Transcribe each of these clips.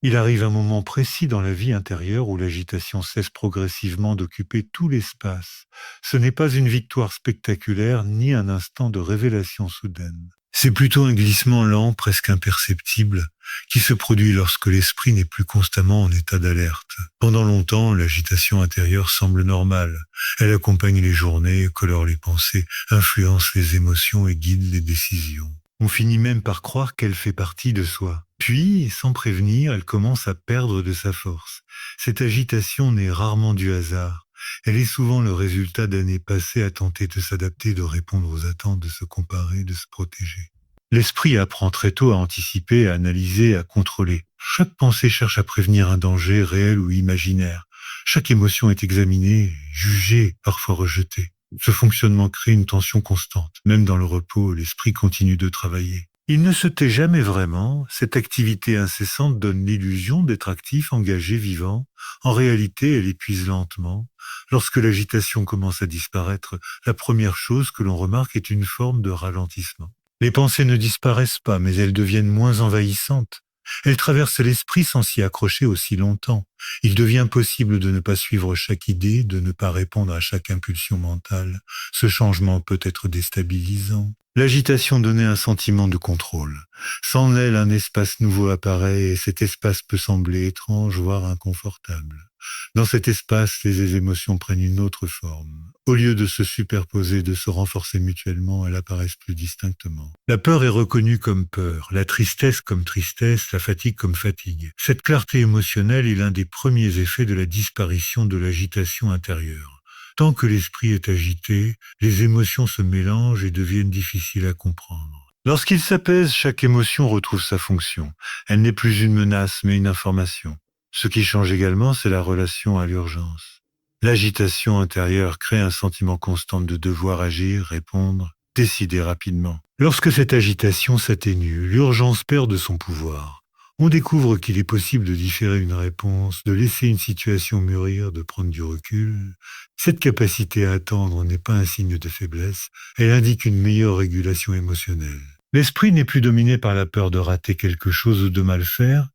Il arrive un moment précis dans la vie intérieure où l'agitation cesse progressivement d'occuper tout l'espace. Ce n'est pas une victoire spectaculaire ni un instant de révélation soudaine. C'est plutôt un glissement lent, presque imperceptible, qui se produit lorsque l'esprit n'est plus constamment en état d'alerte. Pendant longtemps, l'agitation intérieure semble normale. Elle accompagne les journées, colore les pensées, influence les émotions et guide les décisions. On finit même par croire qu'elle fait partie de soi. Puis, sans prévenir, elle commence à perdre de sa force. Cette agitation n'est rarement du hasard. Elle est souvent le résultat d'années passées à tenter de s'adapter, de répondre aux attentes, de se comparer, de se protéger. L'esprit apprend très tôt à anticiper, à analyser, à contrôler. Chaque pensée cherche à prévenir un danger réel ou imaginaire. Chaque émotion est examinée, jugée, parfois rejetée. Ce fonctionnement crée une tension constante. Même dans le repos, l'esprit continue de travailler. Il ne se tait jamais vraiment. Cette activité incessante donne l'illusion d'être actif, engagé, vivant. En réalité, elle épuise lentement. Lorsque l'agitation commence à disparaître, la première chose que l'on remarque est une forme de ralentissement. Les pensées ne disparaissent pas, mais elles deviennent moins envahissantes. Elles traversent l'esprit sans s'y accrocher aussi longtemps. Il devient possible de ne pas suivre chaque idée, de ne pas répondre à chaque impulsion mentale. Ce changement peut être déstabilisant. L'agitation donnait un sentiment de contrôle. Sans elle, un espace nouveau apparaît et cet espace peut sembler étrange, voire inconfortable. Dans cet espace, les émotions prennent une autre forme. Au lieu de se superposer, de se renforcer mutuellement, elles apparaissent plus distinctement. La peur est reconnue comme peur, la tristesse comme tristesse, la fatigue comme fatigue. Cette clarté émotionnelle est l'un des premiers effets de la disparition de l'agitation intérieure. Tant que l'esprit est agité, les émotions se mélangent et deviennent difficiles à comprendre. Lorsqu'il s'apaise, chaque émotion retrouve sa fonction. Elle n'est plus une menace, mais une information. Ce qui change également, c'est la relation à l'urgence. L'agitation intérieure crée un sentiment constant de devoir agir, répondre, décider rapidement. Lorsque cette agitation s'atténue, l'urgence perd de son pouvoir. On découvre qu'il est possible de différer une réponse, de laisser une situation mûrir, de prendre du recul. Cette capacité à attendre n'est pas un signe de faiblesse, elle indique une meilleure régulation émotionnelle. L'esprit n'est plus dominé par la peur de rater quelque chose ou de mal faire.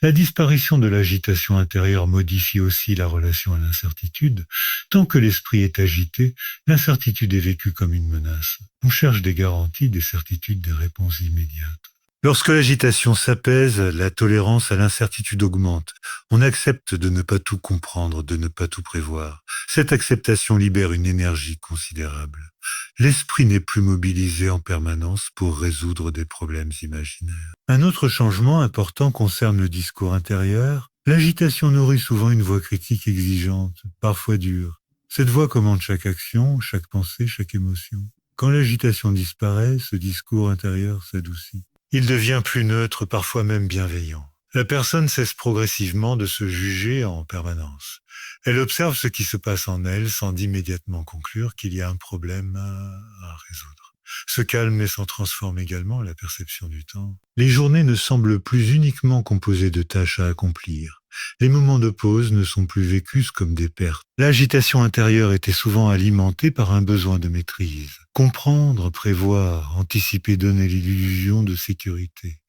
La disparition de l'agitation intérieure modifie aussi la relation à l'incertitude. Tant que l'esprit est agité, l'incertitude est vécue comme une menace. On cherche des garanties, des certitudes, des réponses immédiates. Lorsque l'agitation s'apaise, la tolérance à l'incertitude augmente. On accepte de ne pas tout comprendre, de ne pas tout prévoir. Cette acceptation libère une énergie considérable. L'esprit n'est plus mobilisé en permanence pour résoudre des problèmes imaginaires. Un autre changement important concerne le discours intérieur. L'agitation nourrit souvent une voix critique exigeante, parfois dure. Cette voix commande chaque action, chaque pensée, chaque émotion. Quand l'agitation disparaît, ce discours intérieur s'adoucit. Il devient plus neutre, parfois même bienveillant. La personne cesse progressivement de se juger en permanence. Elle observe ce qui se passe en elle sans d'immédiatement conclure qu'il y a un problème à résoudre. Ce calme s'en transforme également la perception du temps. Les journées ne semblent plus uniquement composées de tâches à accomplir. Les moments de pause ne sont plus vécus comme des pertes. L'agitation intérieure était souvent alimentée par un besoin de maîtrise. Comprendre, prévoir, anticiper donner l'illusion de sécurité.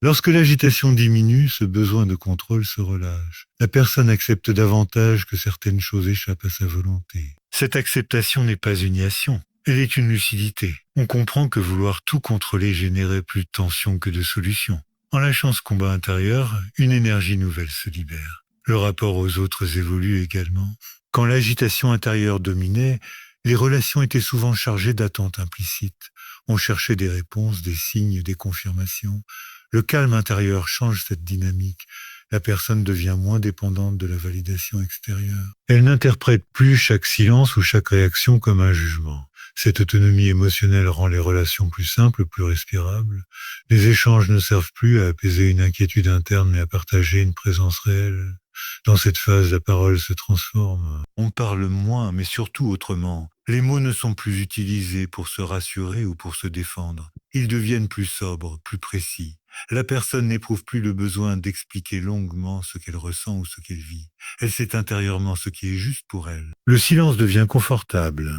Lorsque l'agitation diminue, ce besoin de contrôle se relâche. La personne accepte davantage que certaines choses échappent à sa volonté. Cette acceptation n'est pas une niation. Elle est une lucidité. On comprend que vouloir tout contrôler générait plus de tension que de solutions. En lâchant ce combat intérieur, une énergie nouvelle se libère. Le rapport aux autres évolue également. Quand l'agitation intérieure dominait, les relations étaient souvent chargées d'attentes implicites. On cherchait des réponses, des signes, des confirmations. Le calme intérieur change cette dynamique. La personne devient moins dépendante de la validation extérieure. Elle n'interprète plus chaque silence ou chaque réaction comme un jugement. Cette autonomie émotionnelle rend les relations plus simples, plus respirables. Les échanges ne servent plus à apaiser une inquiétude interne, mais à partager une présence réelle. Dans cette phase, la parole se transforme. On parle moins, mais surtout autrement. Les mots ne sont plus utilisés pour se rassurer ou pour se défendre. Ils deviennent plus sobres, plus précis. La personne n'éprouve plus le besoin d'expliquer longuement ce qu'elle ressent ou ce qu'elle vit. Elle sait intérieurement ce qui est juste pour elle. Le silence devient confortable.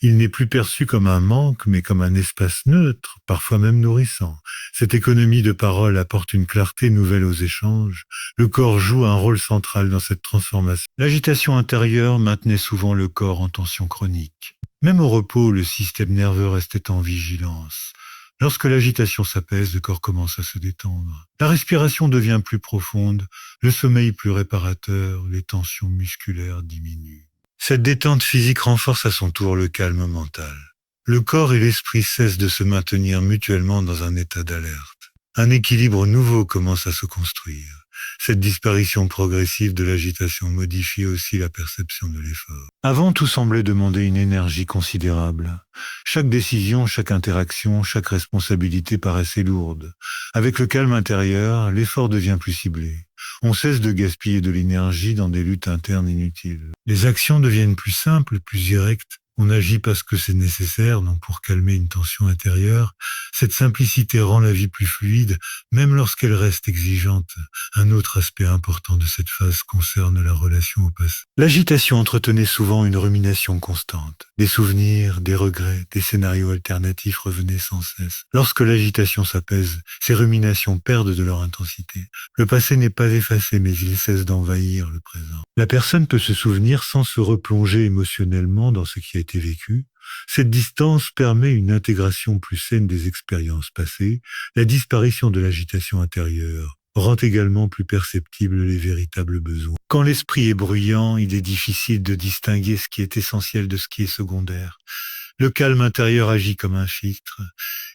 Il n'est plus perçu comme un manque, mais comme un espace neutre, parfois même nourrissant. Cette économie de parole apporte une clarté nouvelle aux échanges. Le corps joue un rôle central dans cette transformation. L'agitation intérieure maintenait souvent le corps en tension chronique. Même au repos, le système nerveux restait en vigilance. Lorsque l'agitation s'apaise, le corps commence à se détendre. La respiration devient plus profonde, le sommeil plus réparateur, les tensions musculaires diminuent. Cette détente physique renforce à son tour le calme mental. Le corps et l'esprit cessent de se maintenir mutuellement dans un état d'alerte. Un équilibre nouveau commence à se construire. Cette disparition progressive de l'agitation modifie aussi la perception de l'effort. Avant, tout semblait demander une énergie considérable. Chaque décision, chaque interaction, chaque responsabilité paraissait lourde. Avec le calme intérieur, l'effort devient plus ciblé. On cesse de gaspiller de l'énergie dans des luttes internes inutiles. Les actions deviennent plus simples, plus directes. On agit parce que c'est nécessaire, non pour calmer une tension intérieure. Cette simplicité rend la vie plus fluide, même lorsqu'elle reste exigeante. Un autre aspect important de cette phase concerne la relation au passé. L'agitation entretenait souvent une rumination constante. Des souvenirs, des regrets, des scénarios alternatifs revenaient sans cesse. Lorsque l'agitation s'apaise, ces ruminations perdent de leur intensité. Le passé n'est pas effacé, mais il cesse d'envahir le présent. La personne peut se souvenir sans se replonger émotionnellement dans ce qui a été vécu. Cette distance permet une intégration plus saine des expériences passées. La disparition de l'agitation intérieure rend également plus perceptibles les véritables besoins. Quand l'esprit est bruyant, il est difficile de distinguer ce qui est essentiel de ce qui est secondaire. Le calme intérieur agit comme un filtre.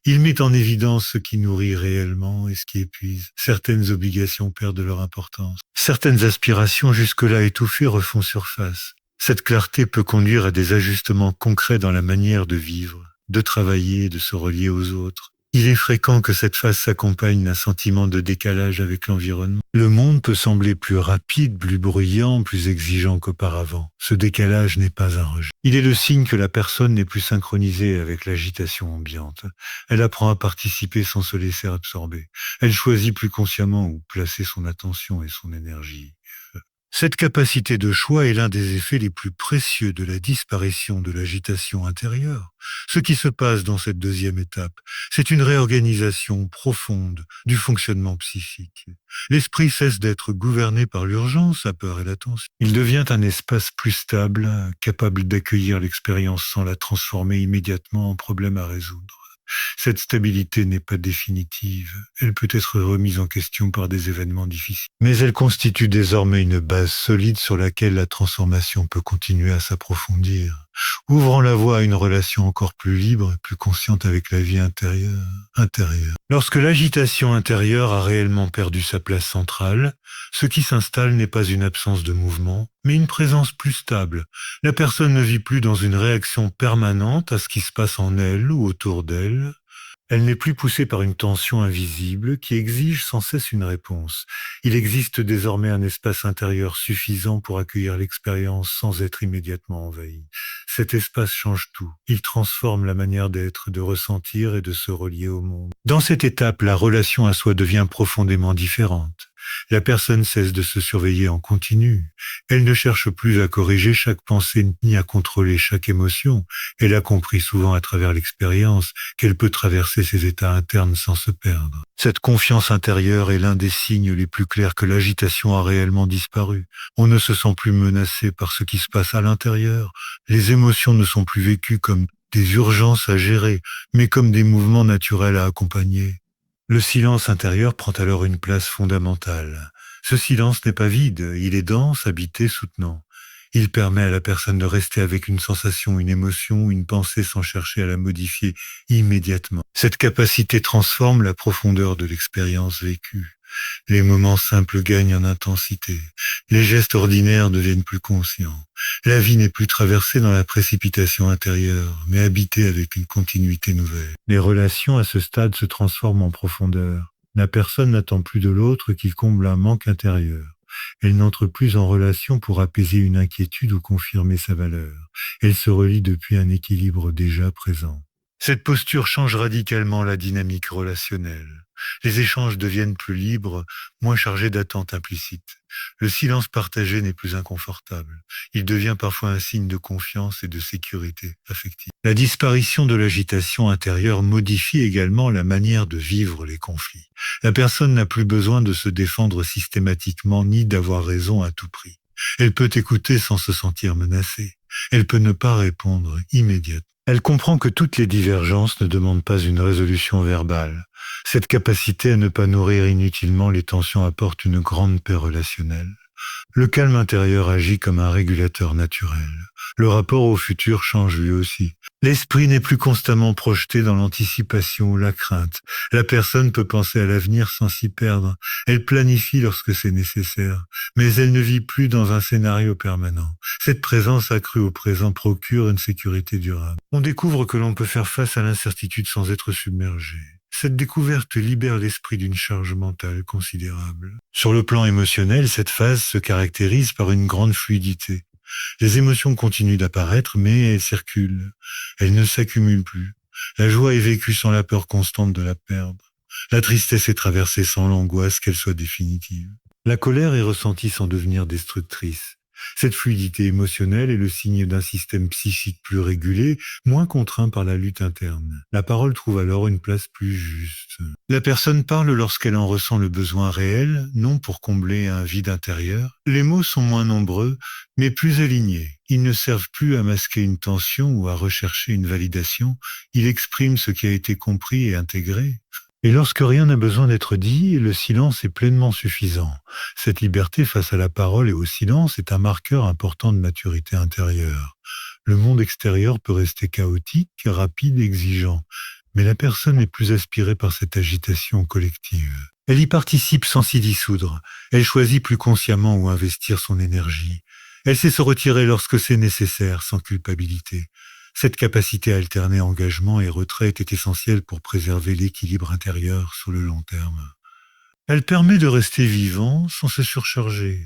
Il met en évidence ce qui nourrit réellement et ce qui épuise. Certaines obligations perdent leur importance. Certaines aspirations jusque-là étouffées refont surface. Cette clarté peut conduire à des ajustements concrets dans la manière de vivre, de travailler et de se relier aux autres. Il est fréquent que cette phase s'accompagne d'un sentiment de décalage avec l'environnement. Le monde peut sembler plus rapide, plus bruyant, plus exigeant qu'auparavant. Ce décalage n'est pas un rejet. Il est le signe que la personne n'est plus synchronisée avec l'agitation ambiante. Elle apprend à participer sans se laisser absorber. Elle choisit plus consciemment où placer son attention et son énergie. Cette capacité de choix est l'un des effets les plus précieux de la disparition de l'agitation intérieure. Ce qui se passe dans cette deuxième étape, c'est une réorganisation profonde du fonctionnement psychique. L'esprit cesse d'être gouverné par l'urgence, la peur et la tension. Il devient un espace plus stable, capable d'accueillir l'expérience sans la transformer immédiatement en problème à résoudre. Cette stabilité n'est pas définitive, elle peut être remise en question par des événements difficiles. Mais elle constitue désormais une base solide sur laquelle la transformation peut continuer à s'approfondir, ouvrant la voie à une relation encore plus libre et plus consciente avec la vie intérieure. Lorsque l'agitation intérieure a réellement perdu sa place centrale, ce qui s'installe n'est pas une absence de mouvement, mais une présence plus stable. La personne ne vit plus dans une réaction permanente à ce qui se passe en elle ou autour d'elle. Elle n'est plus poussée par une tension invisible qui exige sans cesse une réponse. Il existe désormais un espace intérieur suffisant pour accueillir l'expérience sans être immédiatement envahi. Cet espace change tout. Il transforme la manière d'être, de ressentir et de se relier au monde. Dans cette étape, la relation à soi devient profondément différente. La personne cesse de se surveiller en continu. Elle ne cherche plus à corriger chaque pensée ni à contrôler chaque émotion. Elle a compris souvent à travers l'expérience qu'elle peut traverser ses états internes sans se perdre. Cette confiance intérieure est l'un des signes les plus clairs que l'agitation a réellement disparu. On ne se sent plus menacé par ce qui se passe à l'intérieur. Les émotions ne sont plus vécues comme des urgences à gérer, mais comme des mouvements naturels à accompagner. Le silence intérieur prend alors une place fondamentale. Ce silence n'est pas vide, il est dense, habité, soutenant. Il permet à la personne de rester avec une sensation, une émotion, une pensée sans chercher à la modifier immédiatement. Cette capacité transforme la profondeur de l'expérience vécue. Les moments simples gagnent en intensité. Les gestes ordinaires deviennent plus conscients. La vie n'est plus traversée dans la précipitation intérieure, mais habitée avec une continuité nouvelle. Les relations à ce stade se transforment en profondeur. La personne n'attend plus de l'autre qu'il comble un manque intérieur. Elle n'entre plus en relation pour apaiser une inquiétude ou confirmer sa valeur. Elle se relie depuis un équilibre déjà présent. Cette posture change radicalement la dynamique relationnelle. Les échanges deviennent plus libres, moins chargés d'attentes implicites. Le silence partagé n'est plus inconfortable. Il devient parfois un signe de confiance et de sécurité affective. La disparition de l'agitation intérieure modifie également la manière de vivre les conflits. La personne n'a plus besoin de se défendre systématiquement ni d'avoir raison à tout prix. Elle peut écouter sans se sentir menacée. Elle peut ne pas répondre immédiatement. Elle comprend que toutes les divergences ne demandent pas une résolution verbale. Cette capacité à ne pas nourrir inutilement les tensions apporte une grande paix relationnelle. Le calme intérieur agit comme un régulateur naturel. Le rapport au futur change lui aussi. L'esprit n'est plus constamment projeté dans l'anticipation ou la crainte. La personne peut penser à l'avenir sans s'y perdre. Elle planifie lorsque c'est nécessaire, mais elle ne vit plus dans un scénario permanent. Cette présence accrue au présent procure une sécurité durable. On découvre que l'on peut faire face à l'incertitude sans être submergé. Cette découverte libère l'esprit d'une charge mentale considérable. Sur le plan émotionnel, cette phase se caractérise par une grande fluidité. Les émotions continuent d'apparaître, mais elles circulent. Elles ne s'accumulent plus. La joie est vécue sans la peur constante de la perdre. La tristesse est traversée sans l'angoisse qu'elle soit définitive. La colère est ressentie sans devenir destructrice. Cette fluidité émotionnelle est le signe d'un système psychique plus régulé, moins contraint par la lutte interne. La parole trouve alors une place plus juste. La personne parle lorsqu'elle en ressent le besoin réel, non pour combler un vide intérieur. Les mots sont moins nombreux, mais plus alignés. Ils ne servent plus à masquer une tension ou à rechercher une validation. Ils expriment ce qui a été compris et intégré. Et lorsque rien n'a besoin d'être dit, le silence est pleinement suffisant. Cette liberté face à la parole et au silence est un marqueur important de maturité intérieure. Le monde extérieur peut rester chaotique, rapide, exigeant, mais la personne n'est plus aspirée par cette agitation collective. Elle y participe sans s'y dissoudre. Elle choisit plus consciemment où investir son énergie. Elle sait se retirer lorsque c'est nécessaire, sans culpabilité. Cette capacité à alterner engagement et retrait est essentielle pour préserver l'équilibre intérieur sur le long terme. Elle permet de rester vivant sans se surcharger.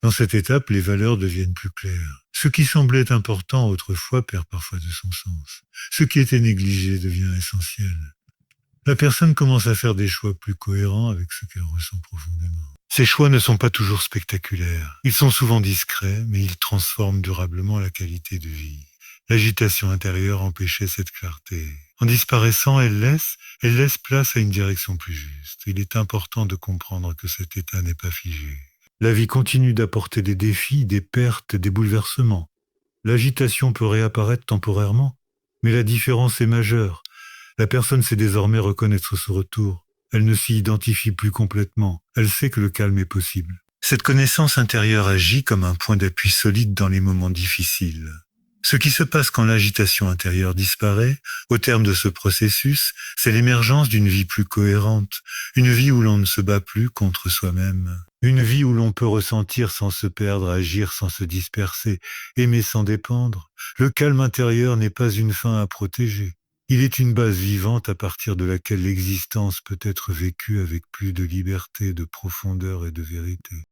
Dans cette étape, les valeurs deviennent plus claires. Ce qui semblait important autrefois perd parfois de son sens. Ce qui était négligé devient essentiel. La personne commence à faire des choix plus cohérents avec ce qu'elle ressent profondément. Ces choix ne sont pas toujours spectaculaires. Ils sont souvent discrets, mais ils transforment durablement la qualité de vie. L'agitation intérieure empêchait cette clarté. En disparaissant, elle laisse place à une direction plus juste. Il est important de comprendre que cet état n'est pas figé. La vie continue d'apporter des défis, des pertes, des bouleversements. L'agitation peut réapparaître temporairement, mais la différence est majeure. La personne sait désormais reconnaître ce retour. Elle ne s'y identifie plus complètement. Elle sait que le calme est possible. Cette connaissance intérieure agit comme un point d'appui solide dans les moments difficiles. Ce qui se passe quand l'agitation intérieure disparaît, au terme de ce processus, c'est l'émergence d'une vie plus cohérente, une vie où l'on ne se bat plus contre soi-même, une vie où l'on peut ressentir sans se perdre, agir sans se disperser, aimer sans dépendre. Le calme intérieur n'est pas une fin à protéger. Il est une base vivante à partir de laquelle l'existence peut être vécue avec plus de liberté, de profondeur et de vérité.